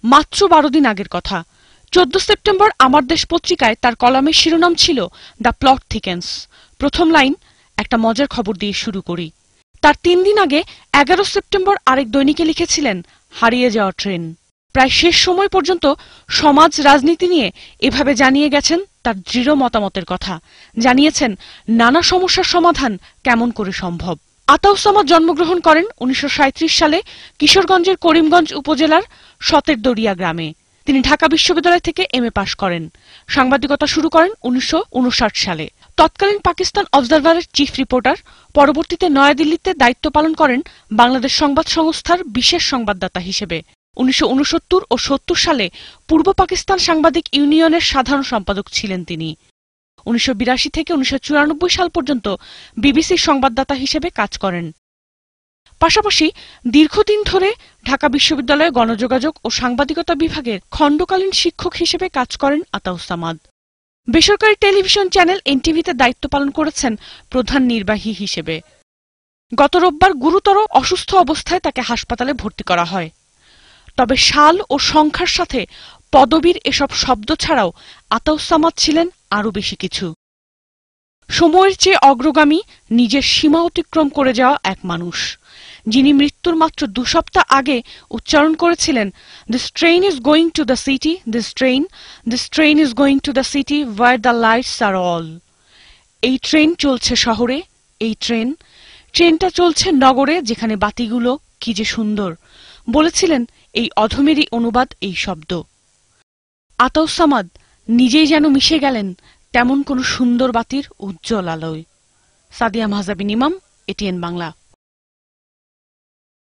মাত্র 12 দিন আগের কথা। 14 সেপ্টেম্বর আমার দেশ পত্রিকায় তার কলামের শিরোনাম ছিল দ্য প্লট থিকেন্স। প্রথম লাইন, একটা মজার খবর দিয়ে শুরু করি। তার 3 দিন আগে 11 সেপ্টেম্বর আরেক দৈনিকে লিখেছিলেন হারিয়ে যাওয়া ট্রেন। প্রায় শেষ সময় পর্যন্ত সমাজ রাজনীতি নিয়ে এভাবে জানিয়ে গেছেন তার দৃঢ় মতামতের কথা, জানিয়েছেন নানা সমস্যার সমাধান কেমন করে সম্ভব। আতাউস সামাদ জন্মগ্রহণ করেন 1937 সালে কিশোরগঞ্জের করিমগঞ্জ উপজেলার সতেরদরিয়া গ্রামে। তিনি ঢাকা বিশ্ববিদ্যালয় থেকে MA পাশ করেন। সাংবাদিকতা শুরু করেন 1959 সালে। তৎকালীন পাকিস্তান অবজারভারের চিফ রিপোর্টার, পরবর্তীতে নয়াদিল্লিতে দায়িত্ব পালন করেন বাংলাদেশ সংবাদ সংস্থার বিশেষ সংবাদদাতা হিসেবে। 1969 ও 70 সালে পূর্ব পাকিস্তান সাংবাদিক ইউনিয়নের সাধারণ সম্পাদক ছিলেন তিনি। 1982 থেকে 1994 সাল পর্যন্ত বিবিসির সংবাদদাতা হিসেবে কাজ করেন। পাশাপাশি দীর্ঘদিন ধরে ঢাকা বিশ্ববিদ্যালয়ে গণযোগাযোগ ও সাংবাদিকতা বিভাগের খণ্ডকালীন শিক্ষক হিসেবে কাজ করেন আতাউস সামাদ। বেসরকারি টেলিভিশন চ্যানেল এনটিভিতে দায়িত্ব পালন করেছেন প্রধান নির্বাহী হিসেবে। গত রোববার গুরুতর অসুস্থ অবস্থায় তাকে হাসপাতালে ভর্তি করা হয়। তবে সাল ও সংখ্যার সাথে পদবীর এসব শব্দ ছাড়াও আতাউস সামাদ ছিলেন আরও বেশি কিছু। সময়ের চেয়ে অগ্রগামী, নিজের সীমা অতিক্রম করে যাওয়া এক মানুষ, যিনি মৃত্যুর মাত্র 2 সপ্তাহ আগে উচ্চারণ করেছিলেন, this train is going to the city, this train is going to the city where the lights are all. এই ট্রেন চলছে শহরে, এই ট্রেনটা চলছে নগরে যেখানে বাতিগুলো কি যে সুন্দর, বলেছিলেন এই অধমেরই অনুবাদ এই শব্দ। আতাউস সামাদ নিজেই যেন মিশে গেলেন তেমন কোন সুন্দর বাতির উজ্জ্বল আলোয়। সাদিয়া মাহজাবিন ইমাম, ATN বাংলা।